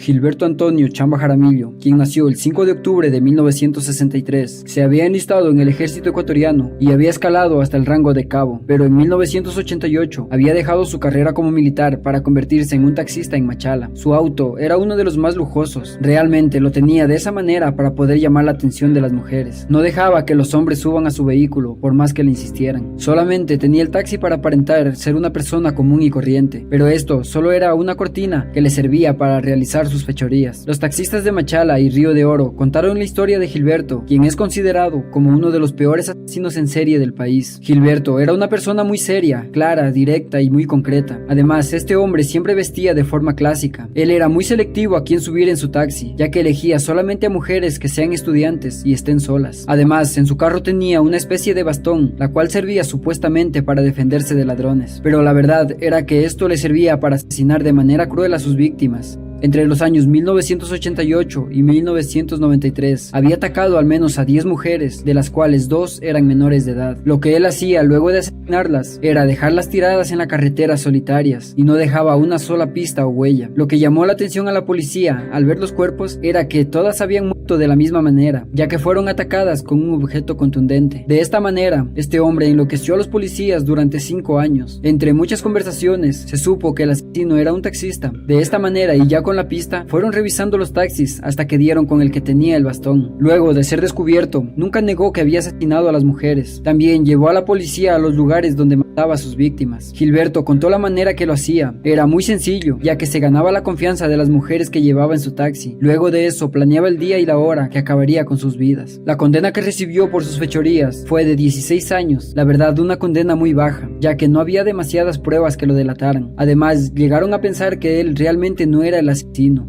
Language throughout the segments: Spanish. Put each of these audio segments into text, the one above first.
Gilberto Antonio Chamba Jaramillo, quien nació el 5 de octubre de 1963, se había enlistado en el ejército ecuatoriano y había escalado hasta el rango de cabo, pero en 1988 había dejado su carrera como militar para convertirse en un taxista en Machala. Su auto era uno de los más lujosos, realmente lo tenía de esa manera para poder llamar la atención de las mujeres. No dejaba que los hombres suban a su vehículo por más que le insistieran. Solamente tenía el taxi para aparentar ser una persona común y corriente, pero esto solo era una cortina que le servía para realizar sus fechorías. Los taxistas de Machala y Río de Oro contaron la historia de Gilberto, quien es considerado como uno de los peores asesinos en serie del país. Gilberto era una persona muy seria, clara, directa y muy concreta. Además, este hombre siempre vestía de forma clásica. Él era muy selectivo a quién subir en su taxi, ya que elegía solamente a mujeres que sean estudiantes y estén solas. Además, en su carro tenía una especie de bastón, la cual servía supuestamente para defenderse de ladrones. Pero la verdad era que esto le servía para asesinar de manera cruel a sus víctimas. Entre los años 1988 y 1993 había atacado al menos a 10 mujeres, de las cuales 2 eran menores de edad. Lo que él hacía luego de asesinarlas era dejarlas tiradas en la carretera solitarias y no dejaba una sola pista o huella. Lo que llamó la atención a la policía al ver los cuerpos era que todas habían muerto de la misma manera, ya que fueron atacadas con un objeto contundente. De esta manera, este hombre enloqueció a los policías durante 5 años. Entre muchas conversaciones se supo que el asesino era un taxista. De esta manera, y ya con la pista, fueron revisando los taxis hasta que dieron con el que tenía el bastón. Luego de ser descubierto, nunca negó que había asesinado a las mujeres. También llevó a la policía a los lugares donde mataba a sus víctimas. Gilberto contó la manera que lo hacía. Era muy sencillo, ya que se ganaba la confianza de las mujeres que llevaba en su taxi. Luego de eso, planeaba el día y la hora que acabaría con sus vidas. La condena que recibió por sus fechorías fue de 16 años. La verdad, una condena muy baja, ya que no había demasiadas pruebas que lo delataran. Además, llegaron a pensar que él realmente no era el asesino.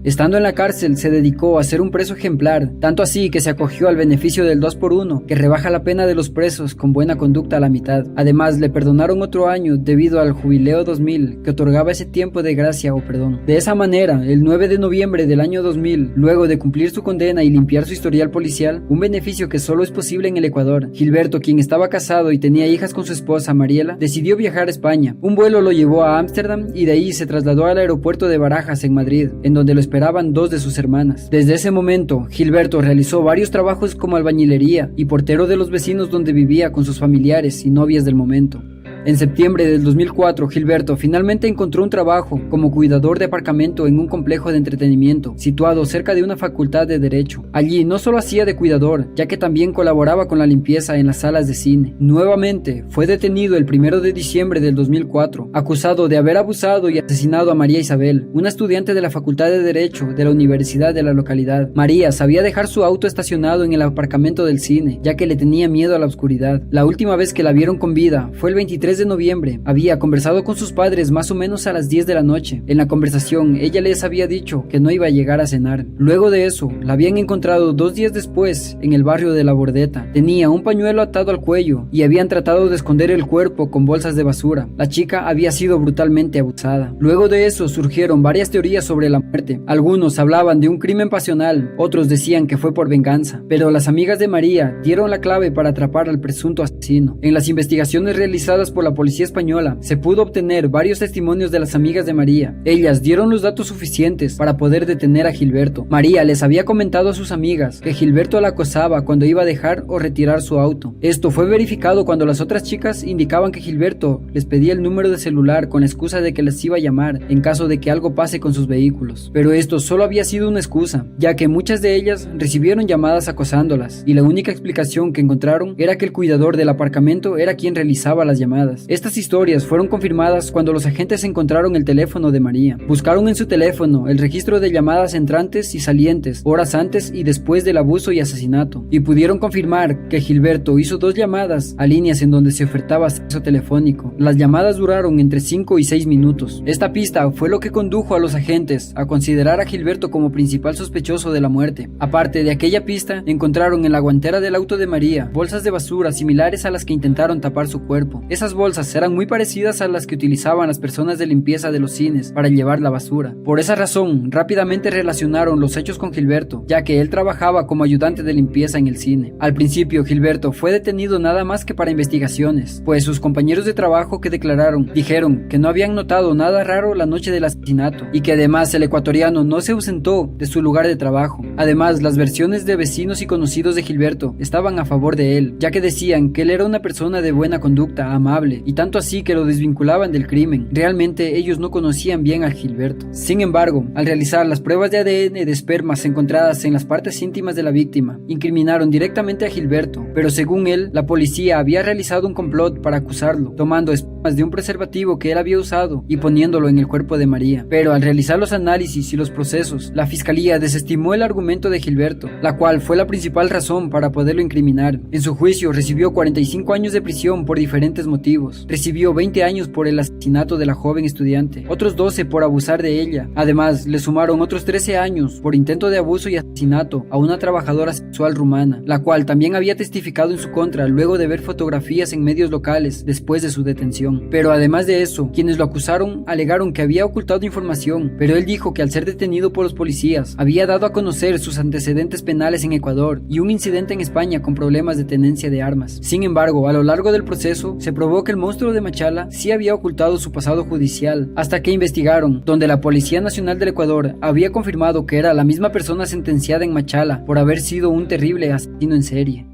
Estando en la cárcel, se dedicó a ser un preso ejemplar, tanto así que se acogió al beneficio del 2x1, que rebaja la pena de los presos con buena conducta a la mitad. Además, le perdonaron otro año debido al Jubileo 2000, que otorgaba ese tiempo de gracia o perdón. De esa manera, el 9 de noviembre del año 2000, luego de cumplir su condena y limpiar su historial policial, un beneficio que solo es posible en el Ecuador, Gilberto, quien estaba casado y tenía hijas con su esposa Mariela, decidió viajar a España. Un vuelo lo llevó a Ámsterdam y de ahí se trasladó al aeropuerto de Barajas en Madrid, en donde lo esperaban 2 de sus hermanas. Desde ese momento, Gilberto realizó varios trabajos como albañilería y portero de los vecinos donde vivía con sus familiares y novias del momento. En septiembre del 2004, Gilberto finalmente encontró un trabajo como cuidador de aparcamiento en un complejo de entretenimiento situado cerca de una facultad de Derecho. Allí no solo hacía de cuidador, ya que también colaboraba con la limpieza en las salas de cine. Nuevamente, fue detenido el 1 de diciembre del 2004, acusado de haber abusado y asesinado a María Isabel, una estudiante de la Facultad de Derecho de la universidad de la localidad. María sabía dejar su auto estacionado en el aparcamiento del cine, ya que le tenía miedo a la oscuridad. La última vez que la vieron con vida fue el 23 de noviembre. Había conversado con sus padres más o menos a las 10 de la noche. En la conversación, ella les había dicho que no iba a llegar a cenar. Luego de eso, la habían encontrado 2 días después en el barrio de La Bordeta. Tenía un pañuelo atado al cuello y habían tratado de esconder el cuerpo con bolsas de basura. La chica había sido brutalmente abusada. Luego de eso surgieron varias teorías sobre la muerte. Algunos hablaban de un crimen pasional, otros decían que fue por venganza, pero las amigas de María dieron la clave para atrapar al presunto asesino. En las investigaciones realizadas por la policía española, se pudo obtener varios testimonios de las amigas de María. Ellas dieron los datos suficientes para poder detener a Gilberto. María les había comentado a sus amigas que Gilberto la acosaba cuando iba a dejar o retirar su auto. Esto fue verificado cuando las otras chicas indicaban que Gilberto les pedía el número de celular con la excusa de que les iba a llamar en caso de que algo pase con sus vehículos. Pero esto solo había sido una excusa, ya que muchas de ellas recibieron llamadas acosándolas, y la única explicación que encontraron era que el cuidador del aparcamiento era quien realizaba las llamadas. Estas historias fueron confirmadas cuando los agentes encontraron el teléfono de María. Buscaron en su teléfono el registro de llamadas entrantes y salientes, horas antes y después del abuso y asesinato, y pudieron confirmar que Gilberto hizo 2 llamadas a líneas en donde se ofertaba sexo telefónico. Las llamadas duraron entre 5 y 6 minutos. Esta pista fue lo que condujo a los agentes a considerar a Gilberto como principal sospechoso de la muerte. Aparte de aquella pista, encontraron en la guantera del auto de María bolsas de basura similares a las que intentaron tapar su cuerpo. Esas bolsas eran muy parecidas a las que utilizaban las personas de limpieza de los cines para llevar la basura. Por esa razón, rápidamente relacionaron los hechos con Gilberto, ya que él trabajaba como ayudante de limpieza en el cine. Al principio, Gilberto fue detenido nada más que para investigaciones, pues sus compañeros de trabajo que declararon dijeron que no habían notado nada raro la noche del asesinato y que además el ecuatoriano no se ausentó de su lugar de trabajo. Además, las versiones de vecinos y conocidos de Gilberto estaban a favor de él, ya que decían que él era una persona de buena conducta, amable, y tanto así que lo desvinculaban del crimen. Realmente ellos no conocían bien a Gilberto. Sin embargo, al realizar las pruebas de ADN de espermas encontradas en las partes íntimas de la víctima, incriminaron directamente a Gilberto, pero según él, la policía había realizado un complot para acusarlo, tomando espermas de un preservativo que él había usado y poniéndolo en el cuerpo de María. Pero al realizar los análisis y los procesos, la fiscalía desestimó el argumento de Gilberto, la cual fue la principal razón para poderlo incriminar. En su juicio recibió 45 años de prisión por diferentes motivos. Recibió 20 años por el asesinato de la joven estudiante, otros 12 por abusar de ella. Además, le sumaron otros 13 años por intento de abuso y asesinato a una trabajadora sexual rumana, la cual también había testificado en su contra luego de ver fotografías en medios locales después de su detención. Pero además de eso, quienes lo acusaron alegaron que había ocultado información, pero él dijo que al ser detenido por los policías, había dado a conocer sus antecedentes penales en Ecuador y un incidente en España con problemas de tenencia de armas. Sin embargo, a lo largo del proceso, se probó que el monstruo de Machala sí había ocultado su pasado judicial, hasta que investigaron, donde la Policía Nacional del Ecuador había confirmado que era la misma persona sentenciada en Machala por haber sido un terrible asesino en serie.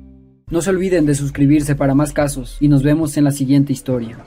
No se olviden de suscribirse para más casos y nos vemos en la siguiente historia.